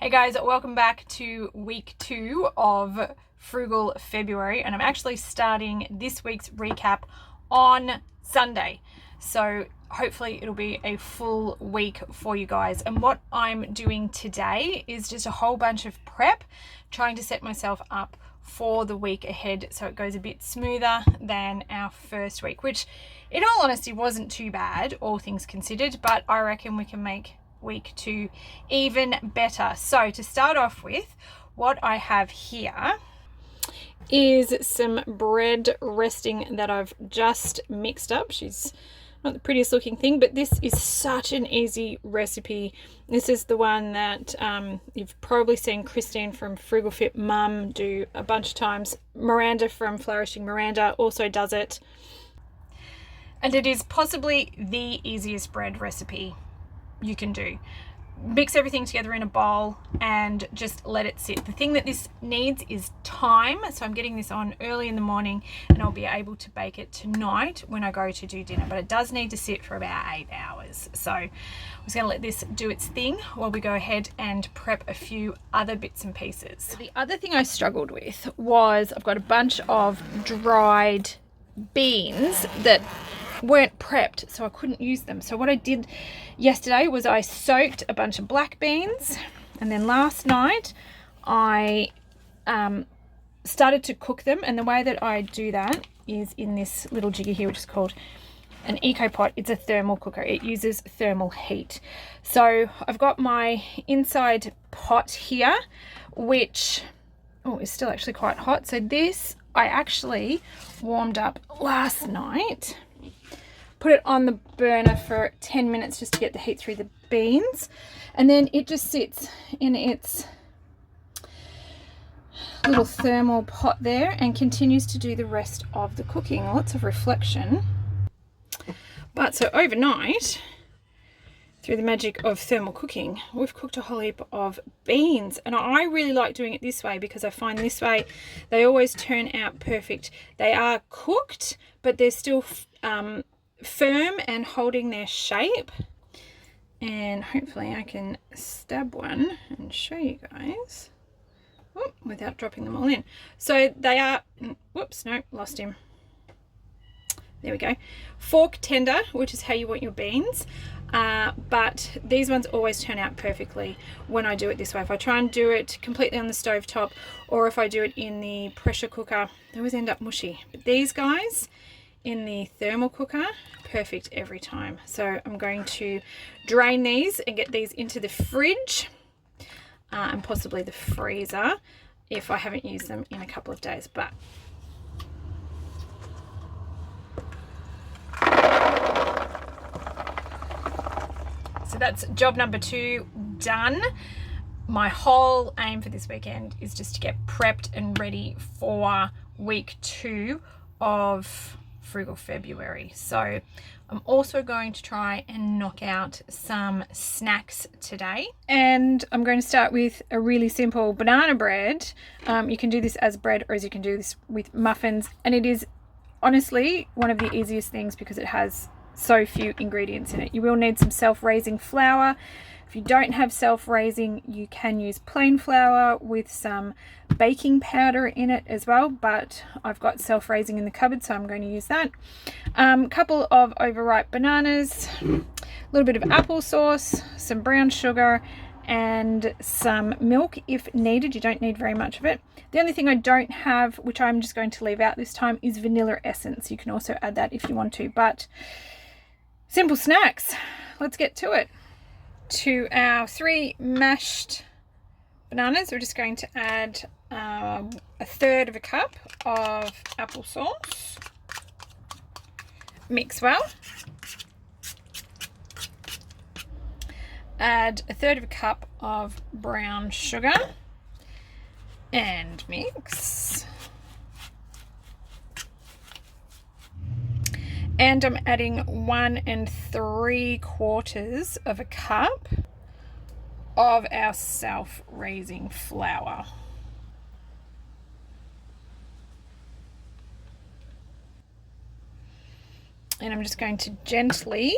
Hey guys, welcome back to week 2 of Frugal February, and I'm actually starting this week's recap on Sunday. So hopefully it'll be a full week for you guys. And what I'm doing today is just a whole bunch of prep, trying to set myself up for the week ahead so it goes a bit smoother than our first week, which in all honesty wasn't too bad, all things considered, but I reckon we can make week 2 even better. So to start off with, what I have here is some bread resting that I've just mixed up. She's not the prettiest looking thing, but this is such an easy recipe. This is the one that you've probably seen Christine from Frugal Fit Mum do a bunch of times. Miranda from Flourishing Miranda also does it. And it is possibly the easiest bread recipe you can do. Mix everything together in a bowl and just let it sit. The thing that this needs is time, so I'm getting this on early in the morning and I'll be able to bake it tonight when I go to do dinner, but it does need to sit for about 8 hours. So I'm just going to let this do its thing while we go ahead and prep a few other bits and pieces. So the other thing I struggled with was I've got a bunch of dried beans that weren't prepped, so I couldn't use them. So what I did yesterday was I soaked a bunch of black beans, and then last night I started to cook them. And the way that I do that is in this little jigger here, which is called an eco pot. It's a thermal cooker. It uses thermal heat. So I've got my inside pot here, which is still actually quite hot. So this I actually warmed up last night. Put it on the burner for 10 minutes just to get the heat through the beans, and then it just sits in its little thermal pot there and continues to do the rest of the cooking. Lots of reflection. But so overnight, through the magic of thermal cooking, we've cooked a whole heap of beans, and I really like doing it this way because I find this way they always turn out perfect. They are cooked, but they're still firm and holding their shape, and hopefully I can stab one and show you guys without dropping them all in. So they are, whoops, no, lost him. There we go. Fork tender, which is how you want your beans, but these ones always turn out perfectly when I do it this way. If I try and do it completely on the stove top, or if I do it in the pressure cooker, they always end up mushy. But these guys in the thermal cooker, perfect every time. So I'm going to drain these and get these into the fridge and possibly the freezer if I haven't used them in a couple of days. But so that's job number 2 done. My whole aim for this weekend is just to get prepped and ready for week 2 of Frugal February. So I'm also going to try and knock out some snacks today, and I'm going to start with a really simple banana bread. You can do this as bread, or as you can do this with muffins, and it is honestly one of the easiest things because it has so few ingredients in it. You will need some self-raising flour. If you don't have self-raising, you can use plain flour with some baking powder in it as well, but I've got self-raising in the cupboard, so I'm going to use that. Couple of overripe bananas, a little bit of applesauce, some brown sugar, and some milk if needed. You don't need very much of it. The only thing I don't have, which I'm just going to leave out this time, is vanilla essence. You can also add that if you want to, but simple snacks. Let's get to it. To our 3 mashed bananas, we're just going to add a third of a cup of applesauce. Mix well. Add a third of a cup of brown sugar and mix. And I'm adding 1 3/4 of a cup of our self-raising flour. And I'm just going to gently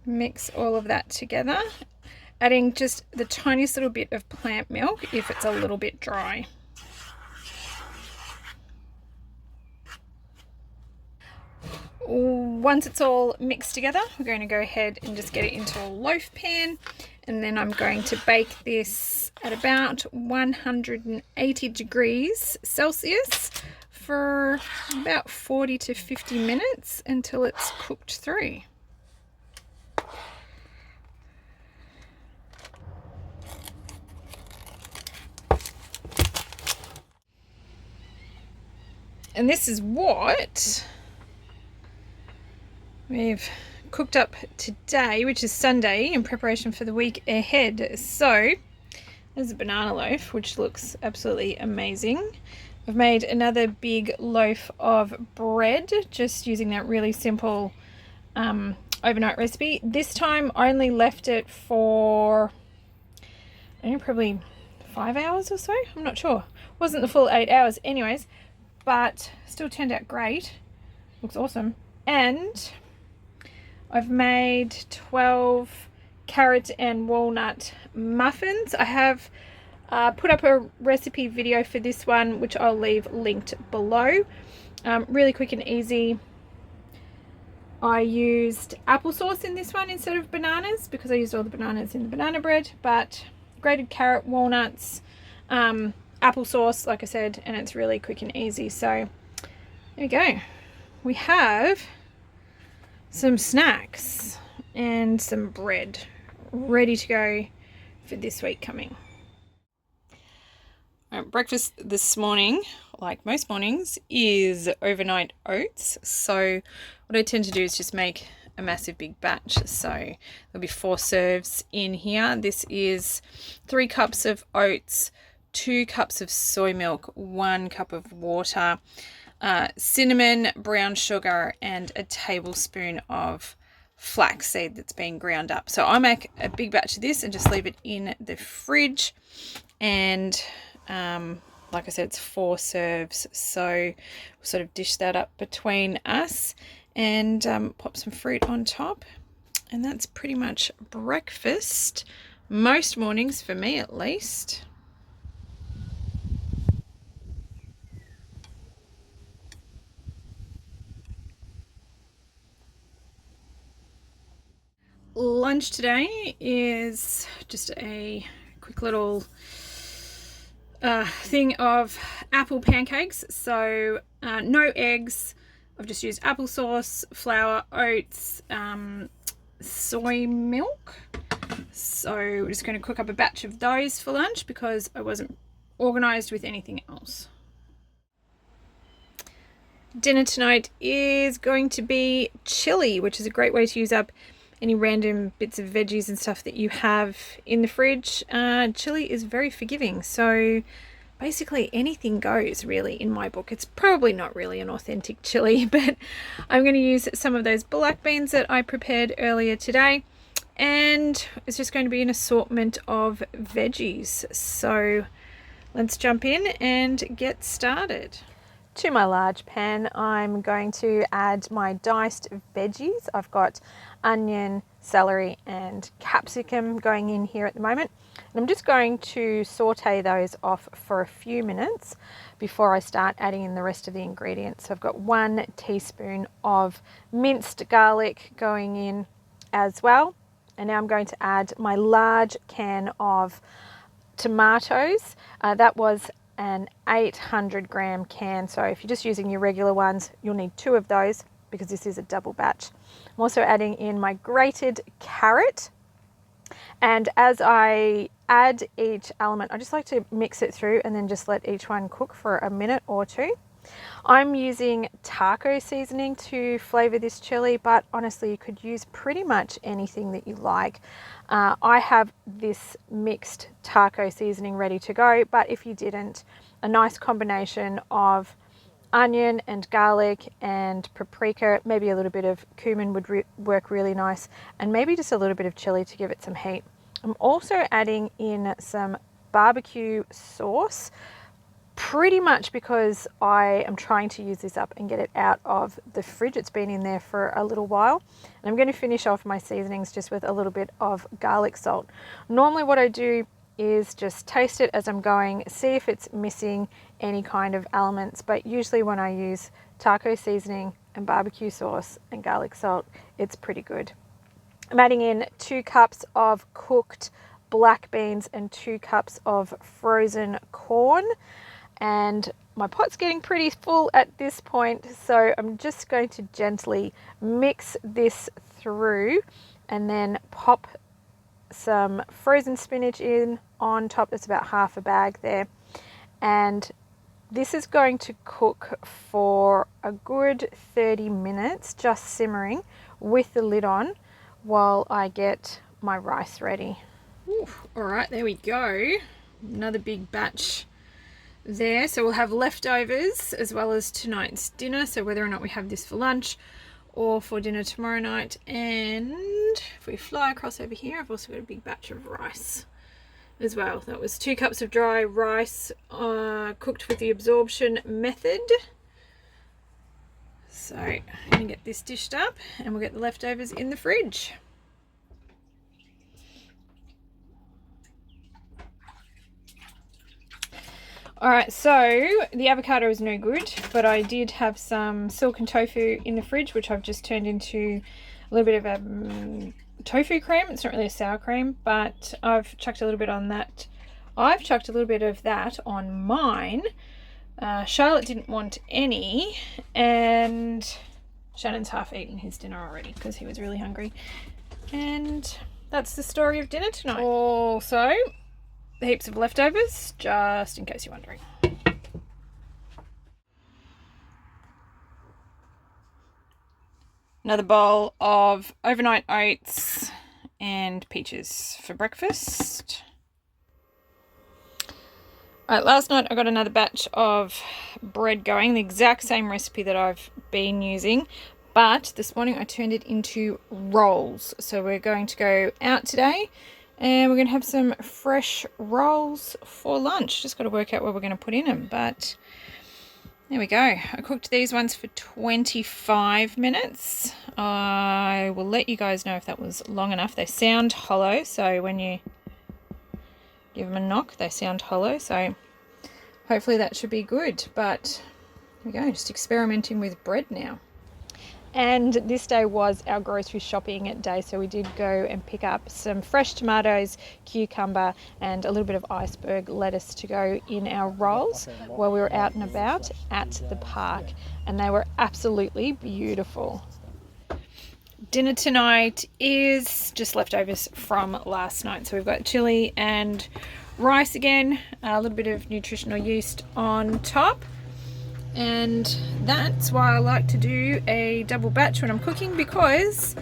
mix all of that together. adding just the tiniest little bit of plant milk if it's a little bit dry. Once it's all mixed together, we're going to go ahead and just get it into a loaf pan, and then I'm going to bake this at about 180 degrees Celsius for about 40 to 50 minutes until it's cooked through. And this is what we've cooked up today, which is Sunday, in preparation for the week ahead. So there's a banana loaf, which looks absolutely amazing. I've made another big loaf of bread, just using that really simple overnight recipe. This time I only left it for, I don't know, probably 5 hours or so. I'm not sure. Wasn't the full 8 hours anyways, but still turned out great. Looks awesome. And I've made 12 carrot and walnut muffins. I have put up a recipe video for this one, which I'll leave linked below. Really quick and easy. I used applesauce in this one instead of bananas because I used all the bananas in the banana bread, but grated carrot, walnuts, applesauce, like I said, and it's really quick and easy. So there we go. We have some snacks and some bread ready to go for this week coming. Breakfast this morning, like most mornings, is overnight oats. So what I tend to do is just make a massive big batch. So there'll be 4 serves in here. This is 3 cups of oats, 2 cups of soy milk, 1 cup of water, cinnamon, brown sugar, and a tablespoon of flaxseed that's been ground up. So I make a big batch of this and just leave it in the fridge. And like I said, it's 4 serves. So we'll sort of dish that up between us and pop some fruit on top. And that's pretty much breakfast most mornings, for me at least. Lunch today is just a quick little thing of apple pancakes. So no eggs. I've just used applesauce, flour, oats, soy milk. So we're just going to cook up a batch of those for lunch because I wasn't organized with anything else. Dinner tonight is going to be chili, which is a great way to use up any random bits of veggies and stuff that you have in the fridge. Chili is very forgiving, so basically anything goes, really, in my book. It's probably not really an authentic chili, but I'm going to use some of those black beans that I prepared earlier today, and it's just going to be an assortment of veggies. So let's jump in and get started. To my large pan, I'm going to add my diced veggies. I've got onion, celery, and capsicum going in here at the moment. And I'm just going to saute those off for a few minutes before I start adding in the rest of the ingredients. So I've got 1 teaspoon of minced garlic going in as well. And now I'm going to add my large can of tomatoes. That was an 800 gram can, so if you're just using your regular ones, you'll need 2 of those because this is a double batch. I'm also adding in my grated carrot, and as I add each element, I just like to mix it through and then just let each one cook for a minute or 2. I'm using taco seasoning to flavor this chili, but honestly you could use pretty much anything that you like. I have this mixed taco seasoning ready to go, but if you didn't, a nice combination of onion and garlic and paprika, maybe a little bit of cumin would work really nice, and maybe just a little bit of chili to give it some heat. I'm also adding in some barbecue sauce, pretty much because I am trying to use this up and get it out of the fridge. It's been in there for a little while. And I'm going to finish off my seasonings just with a little bit of garlic salt. Normally what I do is just taste it as I'm going, see if it's missing any kind of elements. But usually when I use taco seasoning and barbecue sauce and garlic salt, it's pretty good. I'm adding in 2 cups of cooked black beans and 2 cups of frozen corn. And my pot's getting pretty full at this point, so I'm just going to gently mix this through and then pop some frozen spinach in on top. That's about half a bag there. And this is going to cook for a good 30 minutes, just simmering with the lid on while I get my rice ready. Ooh, all right, there we go. Another big batch there. So we'll have leftovers as well as tonight's dinner. So whether or not we have this for lunch or for dinner tomorrow night. And if we fly across over here, I've also got a big batch of rice as well. That was 2 cups of dry rice cooked with the absorption method. So I'm going to get this dished up and we'll get the leftovers in the fridge. Alright, so the avocado is no good, but I did have some silken tofu in the fridge, which I've just turned into a little bit of a tofu cream. It's not really a sour cream, but I've chucked a little bit on that. I've chucked a little bit of that on mine. Charlotte didn't want any, and Shannon's half eaten his dinner already because he was really hungry. And that's the story of dinner tonight. Also, heaps of leftovers, just in case you're wondering. Another bowl of overnight oats and peaches for breakfast. Alright, last night I got another batch of bread going, the exact same recipe that I've been using, but this morning I turned it into rolls. So we're going to go out today and we're going to have some fresh rolls for lunch. Just got to work out what we're going to put in them. But there we go. I cooked these ones for 25 minutes. I will let you guys know if that was long enough. They sound hollow, so when you give them a knock, they sound hollow. So hopefully that should be good. But there we go, just experimenting with bread now. And this day was our grocery shopping day, so we did go and pick up some fresh tomatoes, cucumber and a little bit of iceberg lettuce to go in our rolls while we were out and about at the park, and they were absolutely beautiful. Dinner tonight is just leftovers from last night, so we've got chili and rice again, a little bit of nutritional yeast on top. And that's why I like to do a double batch when I'm cooking, because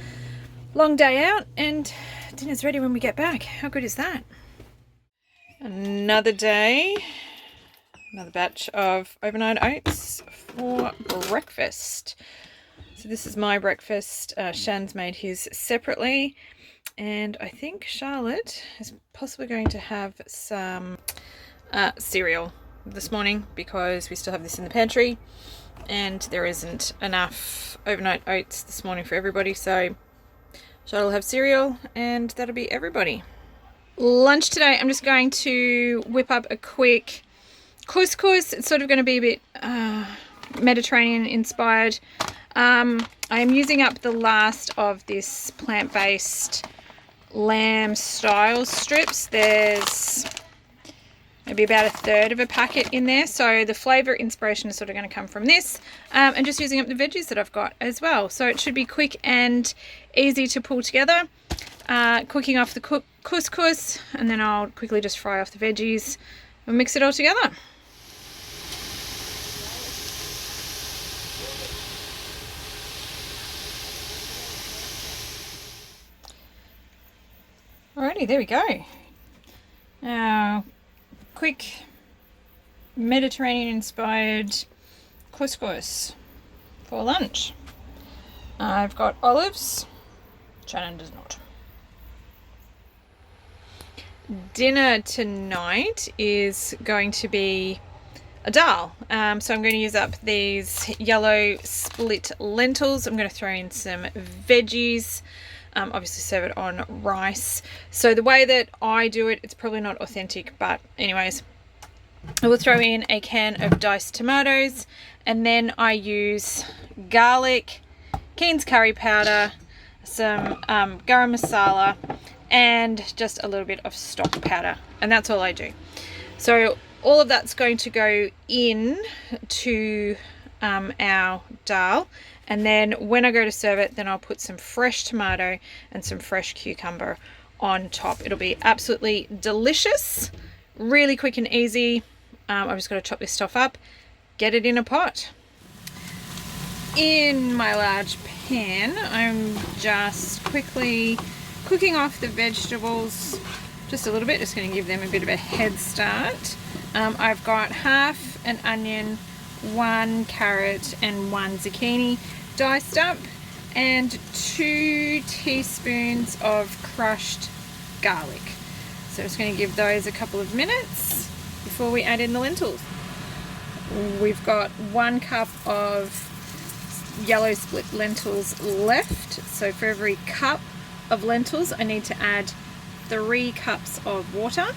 long day out and dinner's ready when we get back. How good is that? Another day, another batch of overnight oats for breakfast. So this is my breakfast. Shan's made his separately, and I think Charlotte is possibly going to have some cereal this morning because we still have this in the pantry and there isn't enough overnight oats this morning for everybody, so Charlotte will have cereal and that'll be everybody. Lunch today, I'm just going to whip up a quick couscous. It's sort of going to be a bit Mediterranean inspired. I am using up the last of this plant-based lamb style strips. There's maybe about a third of a packet in there, so the flavor inspiration is sort of going to come from this, and just using up the veggies that I've got as well. So it should be quick and easy to pull together. Cooking off the couscous, and then I'll quickly just fry off the veggies and mix it all together. Alrighty, there we go. Now, quick Mediterranean inspired couscous for lunch. I've got olives, Shannon does not. Dinner tonight is going to be a dal. So I'm going to use up these yellow split lentils. I'm going to throw in some veggies. Obviously serve it on rice. So the way that I do it, it's probably not authentic, but anyways, I will throw in a can of diced tomatoes, and then I use garlic, Keen's curry powder, some garam masala, and just a little bit of stock powder, and that's all I do. So all of that's going to go in to our dal, and then when I go to serve it, then I'll put some fresh tomato and some fresh cucumber on top. It'll be absolutely delicious, really quick and easy. I've just got to chop this stuff up, get it in a pot. In my large pan, I'm just quickly cooking off the vegetables just a little bit, just going to give them a bit of a head start. I've got half an onion, 1 carrot and 1 zucchini diced up, and 2 teaspoons of crushed garlic. So I'm just going to give those a couple of minutes before we add in the lentils. We've got 1 cup of yellow split lentils left. So for every cup of lentils, I need to add 3 cups of water.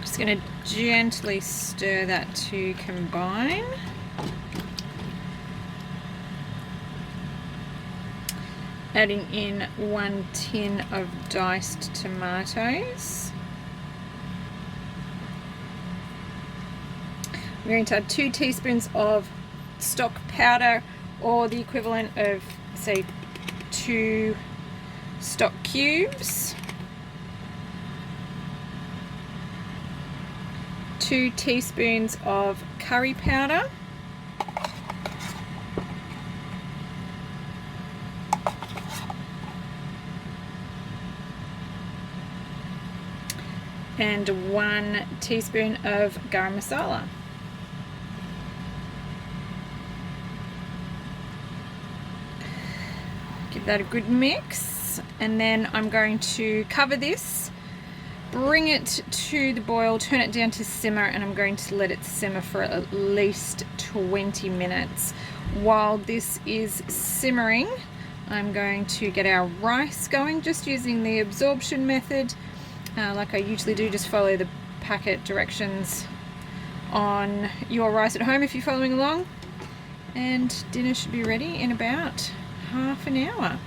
Just going to gently stir that to combine. Adding in 1 tin of diced tomatoes. I'm going to add 2 teaspoons of stock powder, or the equivalent of, say, 2 stock cubes. 2 teaspoons of curry powder. And 1 teaspoon of garam masala. Give that a good mix, and then I'm going to cover this, bring it to the boil, turn it down to simmer, and I'm going to let it simmer for at least 20 minutes. While this is simmering, I'm going to get our rice going, just using the absorption method. Like I usually do, just follow the packet directions on your rice at home if you're following along. And dinner should be ready in about half an hour.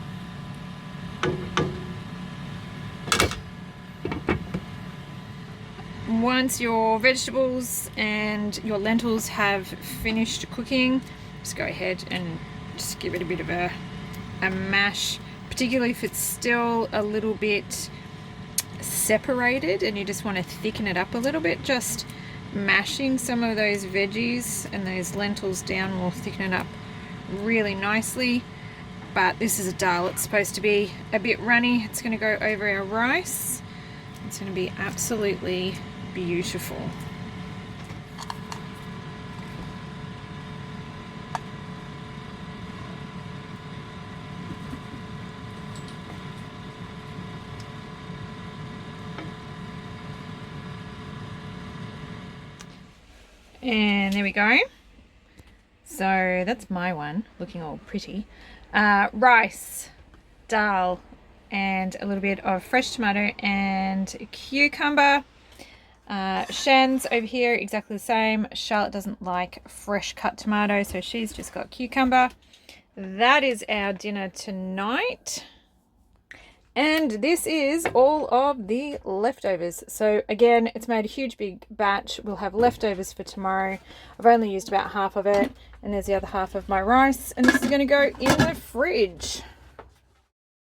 Once your vegetables and your lentils have finished cooking, just go ahead and just give it a bit of a mash, particularly if it's still a little bit separated and you just want to thicken it up a little bit. Just mashing some of those veggies and those lentils down will thicken it up really nicely. But this is a dal, it's supposed to be a bit runny. It's going to go over our rice. It's going to be absolutely beautiful. And there we go. So that's my one, looking all pretty. Rice, dal, and a little bit of fresh tomato and cucumber. Shan's over here, exactly the same. Charlotte doesn't like fresh cut tomato, so she's just got cucumber. That is our dinner tonight. And this is all of the leftovers. So again, it's made a huge big batch. We'll have leftovers for tomorrow. I've only used about half of it, and there's the other half of my rice, and this is going to go in the fridge.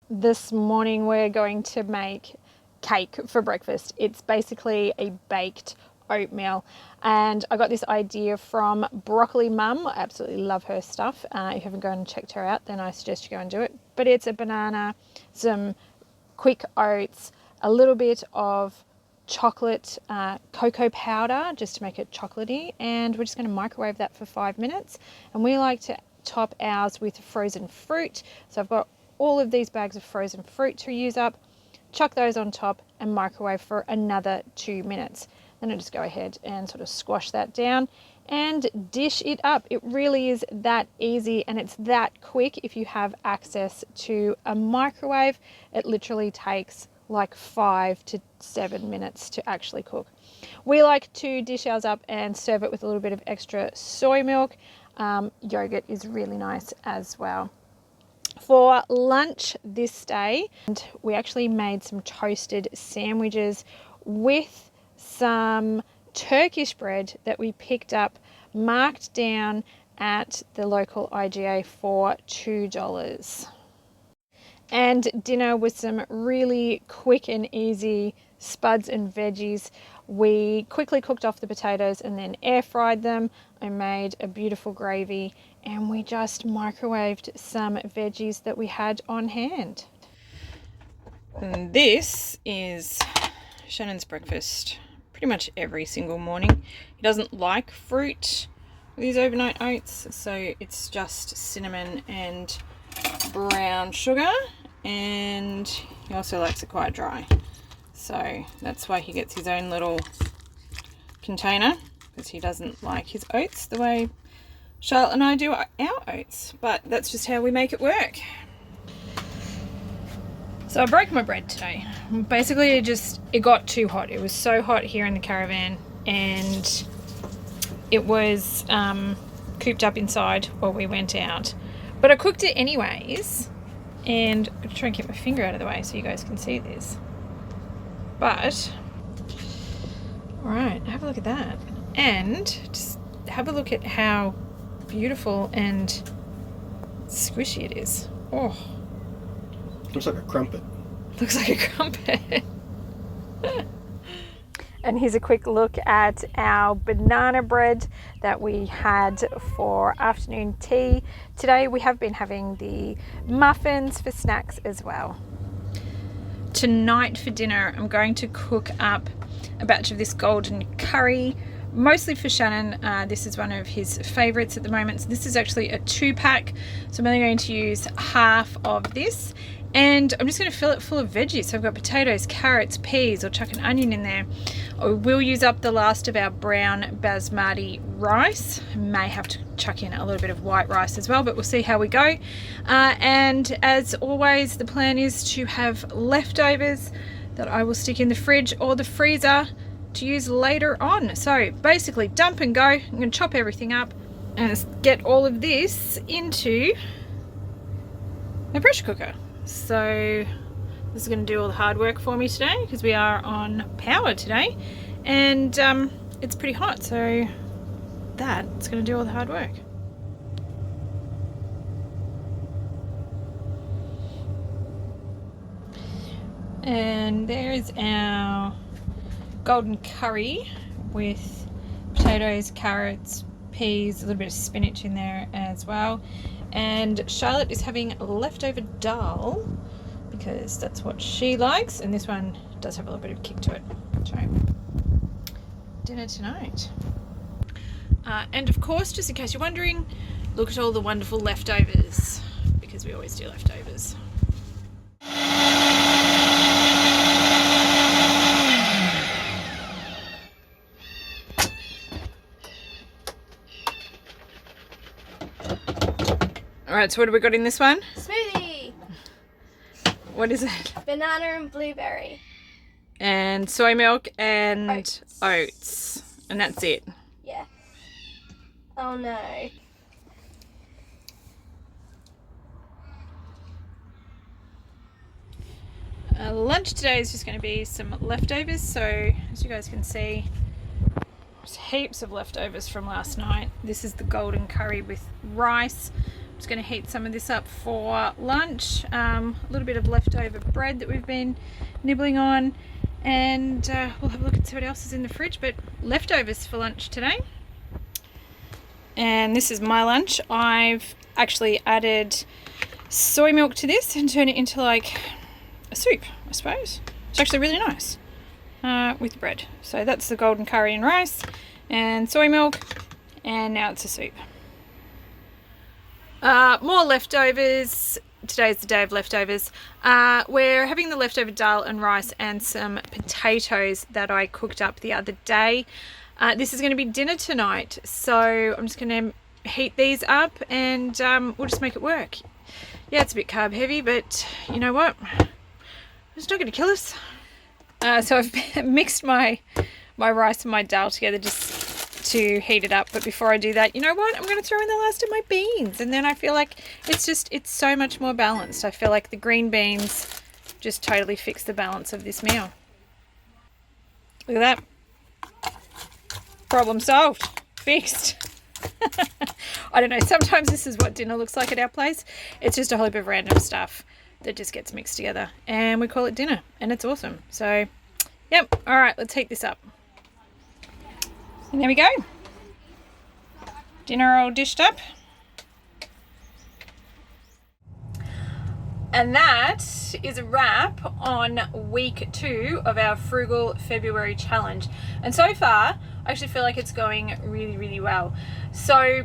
This morning we're going to make cake for breakfast. It's basically a baked oatmeal, and I got this idea from Broccoli Mum. I absolutely love her stuff. If you haven't gone and checked her out, then I suggest you go and do it. But it's a banana, some quick oats, a little bit of chocolate cocoa powder just to make it chocolatey, and we're just going to microwave that for 5 minutes. And we like to top ours with frozen fruit. So I've got all of these bags of frozen fruit to use up, chuck those on top and microwave for another 2 minutes. Then I just go ahead and sort of squash that down and dish it up. It really is that easy, and it's that quick if you have access to a microwave. It literally takes like 5 to 7 minutes to actually cook. We like to dish ours up and serve it with a little bit of extra soy milk. Yogurt is really nice as well. For lunch this day, and we actually made some toasted sandwiches with some Turkish bread that we picked up, marked down at the local IGA for $2. And dinner with some really quick and easy spuds and veggies. We quickly cooked off the potatoes and then air fried them. I made a beautiful gravy, and we just microwaved some veggies that we had on hand. And this is Shannon's breakfast pretty much every single morning. He doesn't like fruit with his overnight oats, so it's just cinnamon and brown sugar, and he also likes it quite dry. So that's why he gets his own little container, because he doesn't like his oats the way Charlotte and I do our oats, but that's just how we make it work. So I broke my bread today. Basically it got too hot. It was so hot here in the caravan, and it was cooped up inside while we went out. But I cooked it anyways, and I'm gonna try and keep my finger out of the way so you guys can see this. But, all right, have a look at that. And just have a look at how beautiful and squishy it is. Oh. Looks like a crumpet. Looks like a crumpet. And here's a quick look at our banana bread that we had for afternoon tea. Today we have been having the muffins for snacks as well. Tonight for dinner, I'm going to cook up a batch of this golden curry, mostly for Shannon. This is one of his favorites at the moment. So this is actually a 2-pack. So I'm only going to use half of this, and I'm just going to fill it full of veggies. So I've got potatoes, carrots, peas. I'll chuck an onion in there. I will use up the last of our brown basmati rice. I may have to chuck in a little bit of white rice as well, but we'll see how we go. And as always, the plan is to have leftovers that I will stick in the fridge or the freezer to use later on. So basically dump and go. I'm going to chop everything up and get all of this into the pressure cooker. So this is going to do all the hard work for me today, because we are on power today, and it's pretty hot, so that's going to do all the hard work. And there's our golden curry with potatoes, carrots, peas, a little bit of spinach in there as well. And Charlotte is having leftover dal because that's what she likes, and this one does have a little bit of kick to it. So dinner tonight. And of course, just in case you're wondering, look at all the wonderful leftovers, because we always do leftovers. Alright, so what have we got in this one? Smoothie! What is it? Banana and blueberry. And soy milk and oats. And that's it. Yeah. Oh no. Lunch today is just going to be some leftovers. So as you guys can see, there's heaps of leftovers from last night. This is the golden curry with rice. I'm just going to heat some of this up for lunch. A little bit of leftover bread that we've been nibbling on, and we'll have a look and see what else is in the fridge. But leftovers for lunch today. And this is my lunch. I've actually added soy milk to this and turned it into like a soup, I suppose. It's actually really nice. with bread. So that's the golden curry and rice and soy milk, and now it's a soup. More leftovers. Today's the day of leftovers. We're having the leftover dal and rice and some potatoes that I cooked up the other day. This is going to be dinner tonight, so I'm just going to heat these up and we'll just make it work. Yeah, it's a bit carb heavy, but you know what? It's not going to kill us. So I've mixed my rice and my dal together just to heat it up, but before I do that, you know what, I'm going to throw in the last of my beans, and then I feel like it's so much more balanced. I feel like the green beans just totally fix the balance of this meal. Look at that. Problem solved. Fixed. I don't know, sometimes this is what dinner looks like at our place. It's just a whole heap of random stuff that just gets mixed together and we call it dinner, and it's awesome. So yep, all right, let's heat this up. And there we go. Dinner all dished up. And that is a wrap on week 2 of our Frugal February challenge. And so far, I actually feel like it's going really, really well. So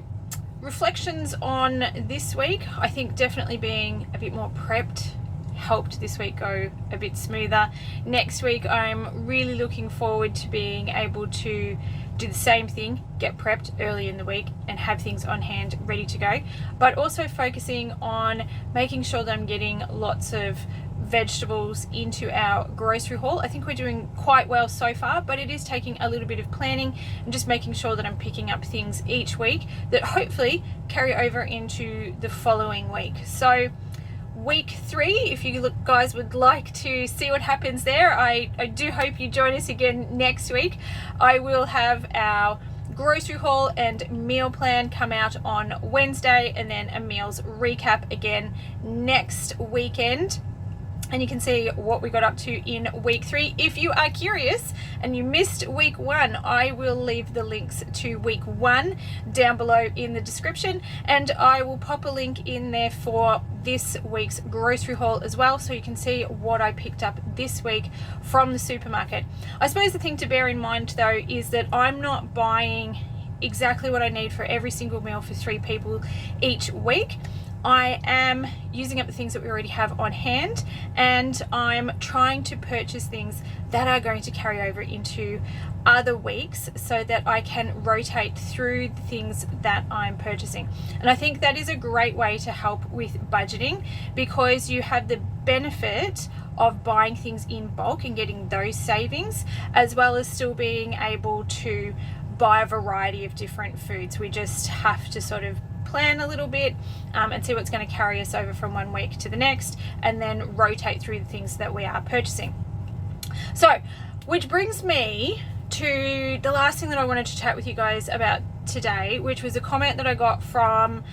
reflections on this week, I think definitely being a bit more prepped helped this week go a bit smoother. Next week, I'm really looking forward to being able to do the same thing, get prepped early in the week and have things on hand ready to go, but also focusing on making sure that I'm getting lots of vegetables into our grocery haul. I think we're doing quite well so far, but it is taking a little bit of planning and just making sure that I'm picking up things each week that hopefully carry over into the following week. So week 3, if you guys would like to see what happens there, I do hope you join us again next week. I will have our grocery haul and meal plan come out on Wednesday, and then a meals recap again next weekend. And you can see what we got up to in week 3. If you are curious and you missed week 1, I will leave the links to week 1 down below in the description, and I will pop a link in there for this week's grocery haul as well, so you can see what I picked up this week from the supermarket. I suppose the thing to bear in mind though is that I'm not buying exactly what I need for every single meal for 3 people each week. I am using up the things that we already have on hand, and I'm trying to purchase things that are going to carry over into other weeks so that I can rotate through the things that I'm purchasing. And I think that is a great way to help with budgeting, because you have the benefit of buying things in bulk and getting those savings, as well as still being able to buy a variety of different foods. We just have to sort of plan a little bit and see what's going to carry us over from one week to the next, and then rotate through the things that we are purchasing. So, which brings me to the last thing that I wanted to chat with you guys about today, which was a comment that I got from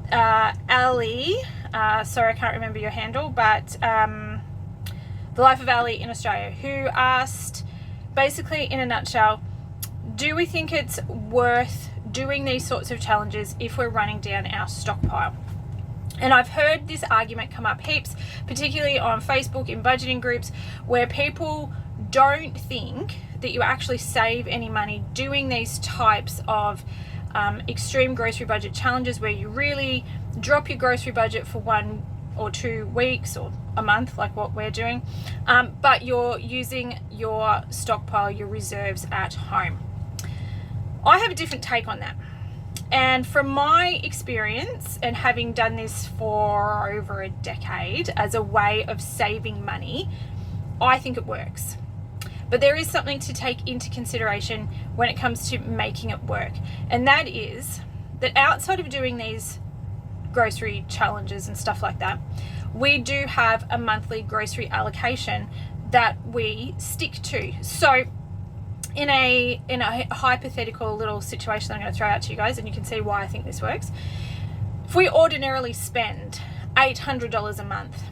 Ali. Sorry, I can't remember your handle, but The Life of Ali in Australia, who asked, basically in a nutshell, do we think it's worth doing these sorts of challenges if we're running down our stockpile? And I've heard this argument come up heaps, particularly on Facebook in budgeting groups, where people don't think that you actually save any money doing these types of extreme grocery budget challenges, where you really drop your grocery budget for 1 or 2 weeks or a month, like what we're doing, but you're using your stockpile, your reserves at home. I have a different take on that. And from my experience, and having done this for over a decade as a way of saving money, I think it works. But there is something to take into consideration when it comes to making it work. And that is that outside of doing these grocery challenges and stuff like that, we do have a monthly grocery allocation that we stick to. So in a hypothetical little situation that I'm going to throw out to you guys, and you can see why I think this works. If we ordinarily spend $800 a month,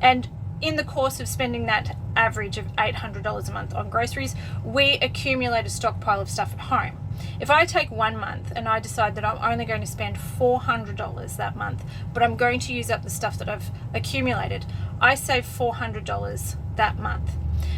and in the course of spending that average of $800 a month on groceries, we accumulate a stockpile of stuff at home. If I take 1 month and I decide that I'm only going to spend $400 that month, but I'm going to use up the stuff that I've accumulated, I save $400 that month.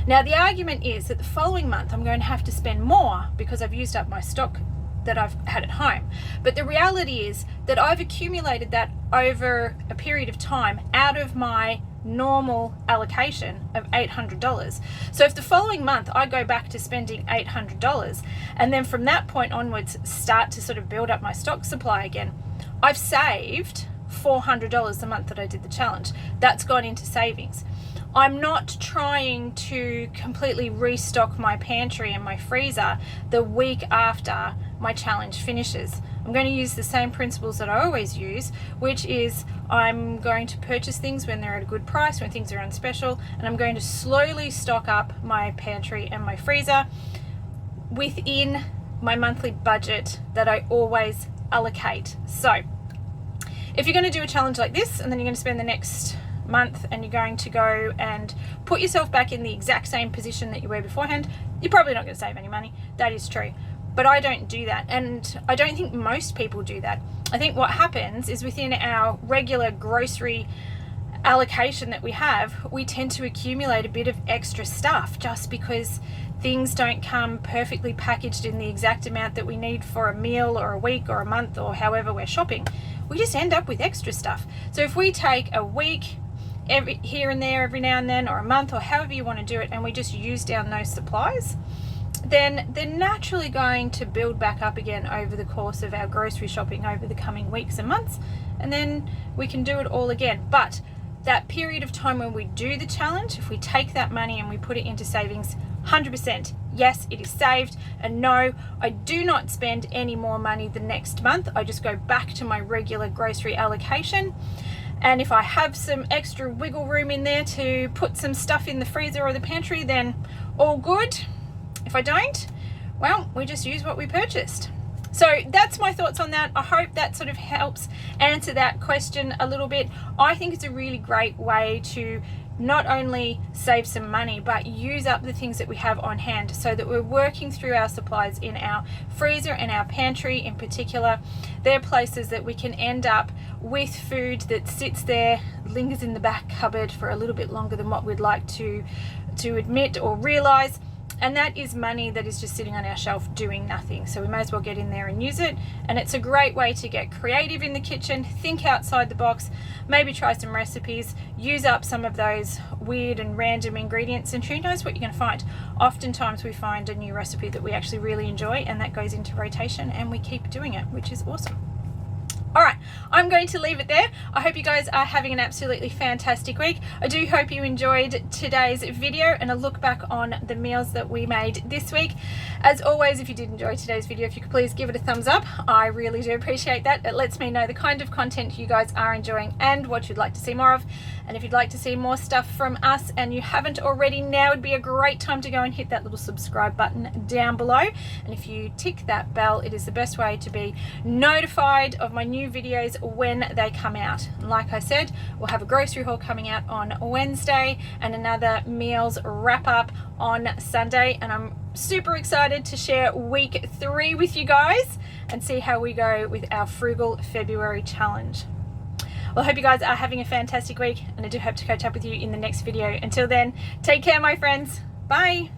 Now the argument is that the following month I'm going to have to spend more because I've used up my stock that I've had at home. But the reality is that I've accumulated that over a period of time out of my normal allocation of $800. So if the following month I go back to spending $800 and then from that point onwards start to sort of build up my stock supply again, I've saved $400 the month that I did the challenge. That's gone into savings. I'm not trying to completely restock my pantry and my freezer the week after my challenge finishes. I'm going to use the same principles that I always use, which is I'm going to purchase things when they're at a good price, when things are on special, and I'm going to slowly stock up my pantry and my freezer within my monthly budget that I always allocate. So if you're going to do a challenge like this and then you're going to spend the next month and you're going to go and put yourself back in the exact same position that you were beforehand, you're probably not going to save any money. That is true. But I don't do that, and I don't think most people do that. I think what happens is within our regular grocery allocation that we have, we tend to accumulate a bit of extra stuff just because things don't come perfectly packaged in the exact amount that we need for a meal or a week or a month or however we're shopping. We just end up with extra stuff. So if we take a week here and there every now and then, or a month, or however you want to do it, and we just use down those supplies, then they're naturally going to build back up again over the course of our grocery shopping over the coming weeks and months, and then we can do it all again. But that period of time when we do the challenge, if we take that money and we put it into savings, 100%, yes, it is saved. And no, I do not spend any more money the next month. I just go back to my regular grocery allocation. And if I have some extra wiggle room in there to put some stuff in the freezer or the pantry, then all good. If I don't, well, we just use what we purchased. So that's my thoughts on that. I hope that sort of helps answer that question a little bit. I think it's a really great way to not only save some money, but use up the things that we have on hand so that we're working through our supplies in our freezer and our pantry in particular. They're places that we can end up with food that sits there, lingers in the back cupboard for a little bit longer than what we'd like to admit or realize. And that is money that is just sitting on our shelf doing nothing. So we may as well get in there and use it. And it's a great way to get creative in the kitchen, think outside the box, maybe try some recipes, use up some of those weird and random ingredients, and who knows what you're going to find. Oftentimes we find a new recipe that we actually really enjoy, and that goes into rotation and we keep doing it, which is awesome. All right, I'm going to leave it there. I hope you guys are having an absolutely fantastic week. I do hope you enjoyed today's video and a look back on the meals that we made this week. As always, if you did enjoy today's video, if you could please give it a thumbs up. I really do appreciate that. It lets me know the kind of content you guys are enjoying and what you'd like to see more of. And if you'd like to see more stuff from us and you haven't already, now would be a great time to go and hit that little subscribe button down below. And if you tick that bell, it is the best way to be notified of my new videos when they come out. Like I said, we'll have a grocery haul coming out on Wednesday and another meals wrap up on Sunday, and I'm super excited to share week 3 with you guys and see how we go with our Frugal February challenge. Well, I hope you guys are having a fantastic week, and I do hope to catch up with you in the next video. Until then, take care, my friends. Bye.